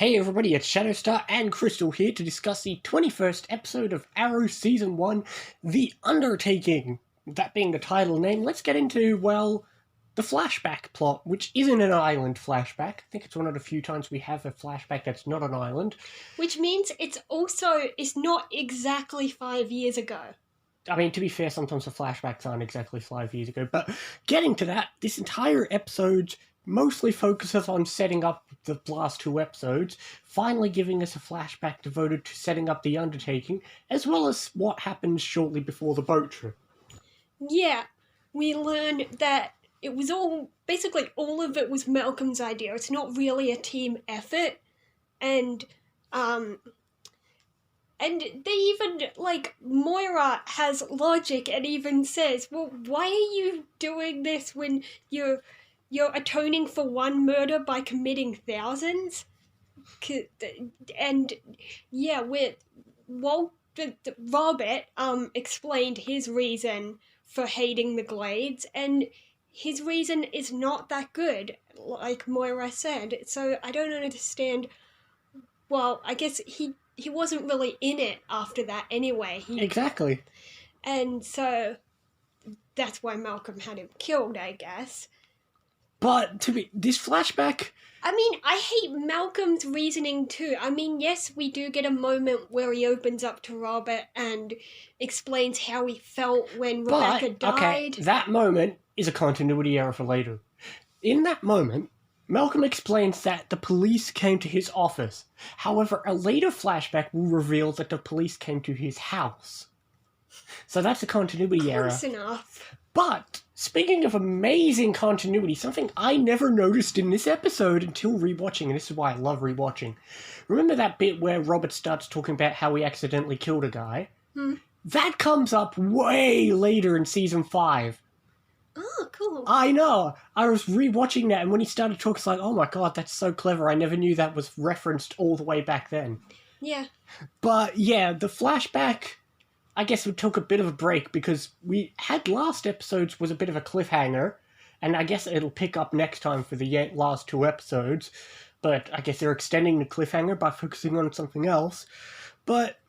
Hey everybody, it's Shadowstar and Crystal here to discuss the 21st episode of Arrow Season 1, The Undertaking. That being the title name, let's get into, well, the flashback plot, which isn't an island flashback. I think it's one of the few times we have a flashback that's not an island. Which means it's not exactly 5 years ago. I mean, to be fair, sometimes the flashbacks aren't exactly 5 years ago, but getting to that, this entire episode mostly focuses on setting up the last two episodes, finally giving us a flashback devoted to setting up the Undertaking, as well as what happens shortly before the boat trip. Yeah, we learn that it was basically all of it was Malcolm's idea. It's not really a team effort, and they even, Moira has logic and even says, well, why are you doing this when you're atoning for one murder by committing thousands? And, yeah, Robert explained his reason for hating the Glades, and his reason is not that good, like Moira said, so I don't understand. Well, I guess he wasn't really in it after that anyway. Exactly. And so that's why Malcolm had him killed, I guess. But this flashback... I mean, I hate Malcolm's reasoning too. I mean, yes, we do get a moment where he opens up to Robert and explains how he felt when Rebecca died. Okay, that moment is a continuity error for later. In that moment, Malcolm explains that the police came to his office. However, a later flashback will reveal that the police came to his house. So that's a continuity error. Close enough. But, speaking of amazing continuity, something I never noticed in this episode until rewatching, and this is why I love rewatching. Remember that bit where Robert starts talking about how he accidentally killed a guy? That comes up way later in Season 5. Oh, cool. I know! I was rewatching that, and when he started talking, it's like, oh my god, that's so clever. I never knew that was referenced all the way back then. Yeah. But, yeah, the flashback... I guess we took a bit of a break because we had last episodes was a bit of a cliffhanger, and I guess it'll pick up next time for the last two episodes, but I guess they're extending the cliffhanger by focusing on something else. But,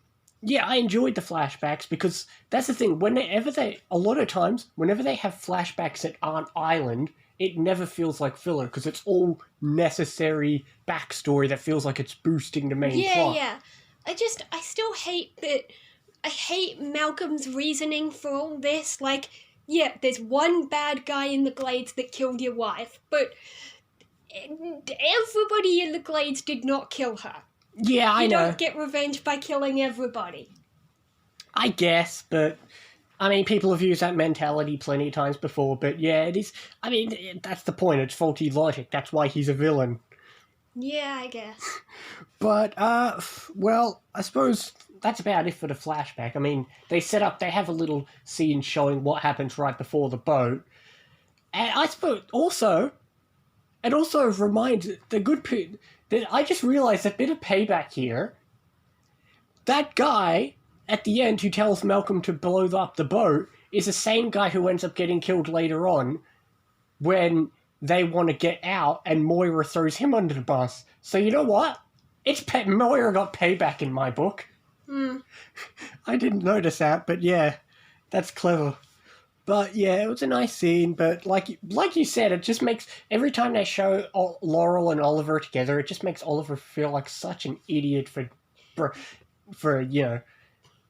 yeah, I enjoyed the flashbacks because that's the thing, a lot of times, whenever they have flashbacks that aren't island, it never feels like filler because it's all necessary backstory that feels like it's boosting the main plot. Yeah. I still hate that... I hate Malcolm's reasoning for all this. Like, yeah, there's one bad guy in the Glades that killed your wife, but everybody in the Glades did not kill her. Yeah, I know. You don't get revenge by killing everybody. I guess, but... I mean, people have used that mentality plenty of times before, but yeah, it is... I mean, that's the point. It's faulty logic. That's why he's a villain. Yeah, I guess. But, well, I suppose... That's about it for the flashback. I mean, they have a little scene showing what happens right before the boat. And I suppose it also reminds that I just realized that bit of payback here. That guy at the end who tells Malcolm to blow up the boat is the same guy who ends up getting killed later on when they want to get out and Moira throws him under the bus. So you know what? Moira got payback in my book. I didn't notice that, but yeah, that's clever. But yeah, it was a nice scene, but like you said, it just makes, every time they show Laurel and Oliver together, it just makes Oliver feel like such an idiot for you know,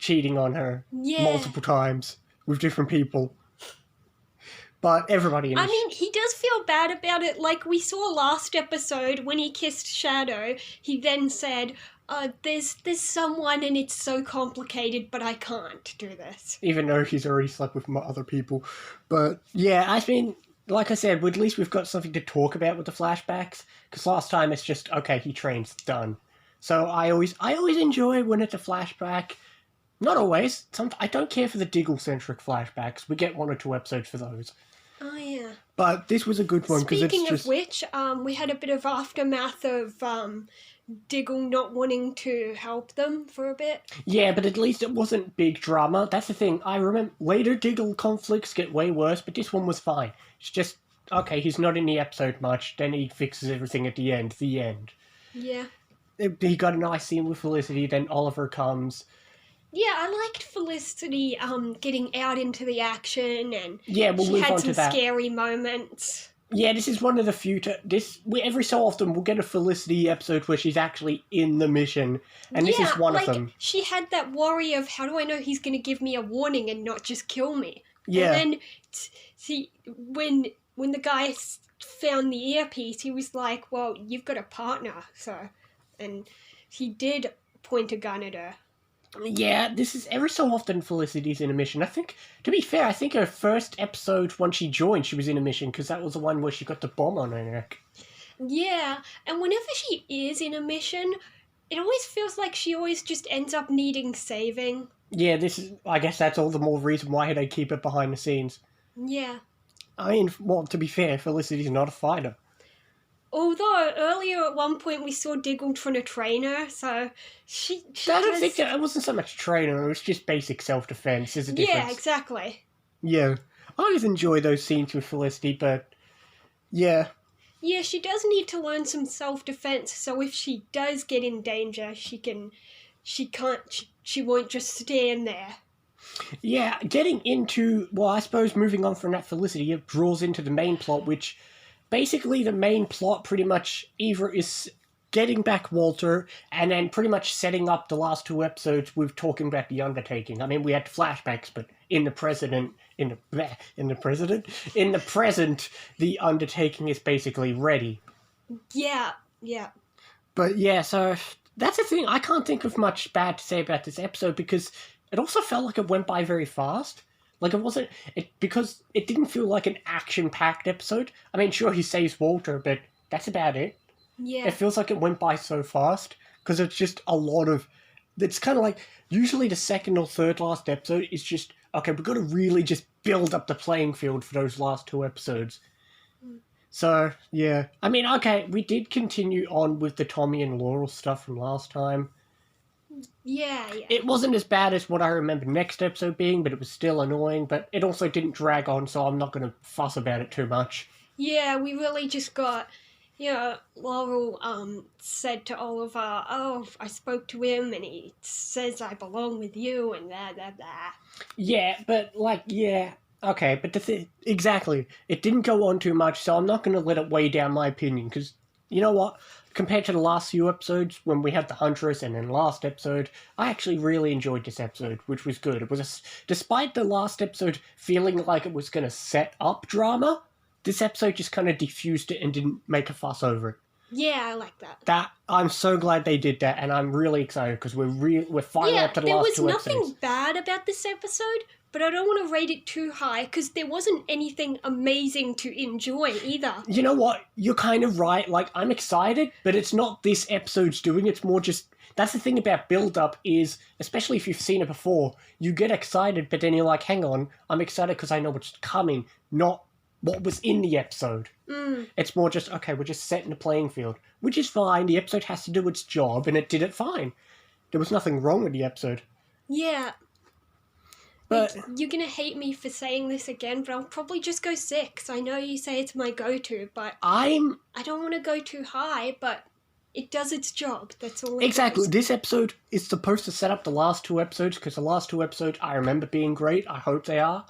cheating on her multiple times with different people. But everybody... I mean, he does feel bad about it. Like we saw last episode when he kissed Shadow, he then said... there's someone and it's so complicated, but I can't do this. Even though he's already slept with other people. But, yeah, I mean, like I said, at least we've got something to talk about with the flashbacks. Because last time it's just, okay, he trains, done. So I always enjoy when it's a flashback. Not always. I don't care for the Diggle-centric flashbacks. We get 1 or 2 episodes for those. Oh, yeah. But this was a good one. Speaking of which, we had a bit of aftermath of... Diggle not wanting to help them for a bit. Yeah, but at least it wasn't big drama. That's the thing. I remember later Diggle conflicts get way worse, but this one was fine. It's just, okay, he's not in the episode much, then he fixes everything at the end. The end. Yeah. he got a nice scene with Felicity, then Oliver comes. Yeah, I liked Felicity getting out into the action, and Yeah, we'll she move had on some to that. scary moments. Yeah, this is one of the few. Every so often we'll get a Felicity episode where she's actually in the mission, and this is Yeah, one of like them. she had that worry of how do I know he's going to give me a warning and not just kill me? And Yeah, then, see, when the guy found the earpiece, he was like, "Well, you've got a partner," so, and he did point a gun at her. yeah. This is every so often Felicity's in a mission. I think, to be fair, I think her first episode when she joined, she was in a mission because that was the one where she got the bomb on her neck. Yeah, and whenever she is in a mission, it always feels like she always just ends up needing saving. Yeah, this is. I guess that's all the more reason why they keep it behind the scenes. Yeah. I mean, well, to be fair, Felicity's not a fighter. Although earlier at one point we saw Diggle trying to train her, so she I don't does. think that it wasn't so much training; it was just basic self-defense. There's a difference. Yeah, exactly. Yeah, I always enjoy those scenes with Felicity, but yeah, Yeah, she does need to learn some self-defense. So if she does get in danger, she won't just stand there. yeah. Getting into I suppose moving on from that Felicity, it draws into the main plot, which basically the main plot pretty much either is getting back Walter and then pretty much setting up the last two episodes with talking about the Undertaking. I mean, we had flashbacks, but in the present, the Undertaking is basically ready. Yeah, yeah. But yeah, so that's the thing. I can't think of much bad to say about this episode because it also felt like it went by very fast. Like because it didn't feel like an action-packed episode. I mean, sure he saves Walter, but that's about it. Yeah. It feels like it went by so fast because it's just a lot of. It's kind of like usually the second or third last episode is just okay. We've got to really just build up the playing field for those last two episodes. So yeah, I mean, okay, we did continue on with the Tommy and Laurel stuff from last time. Yeah, yeah. It wasn't as bad as what I remember next episode being, but it was still annoying. But it also didn't drag on, so I'm not going to fuss about it too much. Yeah, we really just got, Laurel said to Oliver, "Oh, I spoke to him and he says I belong with you," and blah, blah, blah. Yeah, but yeah, okay, but exactly, it didn't go on too much, so I'm not going to let it weigh down my opinion, because you know what? Compared to the last few episodes, when we had the Huntress and then last episode, I actually really enjoyed this episode, which was good. It was, despite the last episode feeling like it was going to set up drama, this episode just kind of diffused it and didn't make a fuss over it. Yeah, I like that. I'm so glad they did that, and I'm really excited because we're finally up to the last two episodes. There was nothing bad about this episode, but I don't want to rate it too high because there wasn't anything amazing to enjoy either. You know what? You're kind of right. Like, I'm excited, but it's not this episode's doing. It's more just... That's the thing about build-up is, especially if you've seen it before, you get excited, but then you're like, hang on, I'm excited because I know what's coming, not what was in the episode. It's more just, okay, we're just setting the playing field, which is fine. The episode has to do its job, and it did it fine. There was nothing wrong with the episode. Yeah. But you're going to hate me for saying this again, but I'll probably just go 6. I know you say it's my go-to, but I don't want to go too high, but it does its job. That's all it Exactly. does. This episode is supposed to set up the last two episodes, because the last two episodes I remember being great. I hope they are.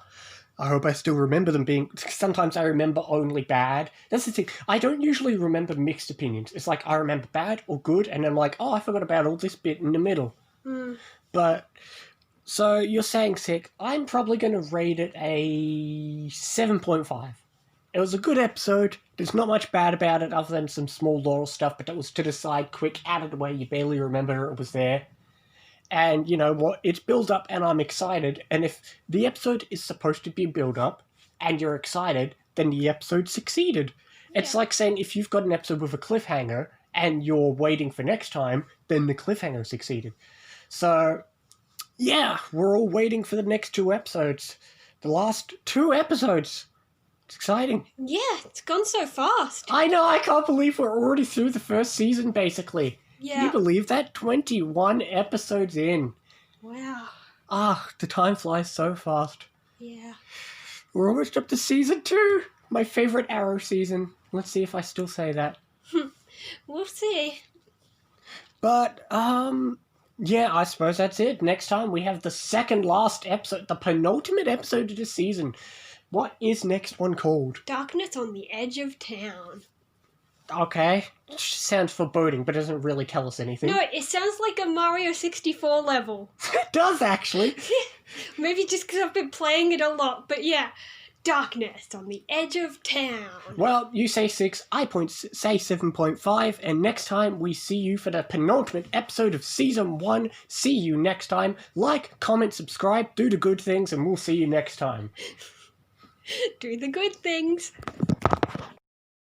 I hope I still remember them being... Sometimes I remember only bad. That's the thing. I don't usually remember mixed opinions. It's like I remember bad or good, and I'm like, oh, I forgot about all this bit in the middle. But... So, you're saying sick. I'm probably going to rate it a 7.5. It was a good episode. There's not much bad about it other than some small Laurel stuff, but that was to the side, quick, out of the way. You barely remember it was there. And you know what? It's build up and I'm excited. And if the episode is supposed to be build up and you're excited, then the episode succeeded. It's like saying if you've got an episode with a cliffhanger and you're waiting for next time, then the cliffhanger succeeded. So, yeah, we're all waiting for the next two episodes. The last two episodes. It's exciting. Yeah, it's gone so fast. I know, I can't believe we're already through the first season, basically. Yeah. Can you believe that? 21 episodes in. Wow. The time flies so fast. Yeah. We're almost up to season 2. My favourite Arrow season. Let's see if I still say that. We'll see. But, yeah, I suppose that's it. Next time we have the second last episode, the penultimate episode of the season. What is next one called? Darkness on the Edge of Town. Okay. Sounds foreboding, but doesn't really tell us anything. No, it sounds like a Mario 64 level. It does, actually. Maybe just because I've been playing it a lot, but yeah. Darkness on the Edge of Town. Well, you say 6, I say 7.5, and next time we see you for the penultimate episode of Season 1. See you next time. Like, comment, subscribe, do the good things, and we'll see you next time. Do the good things.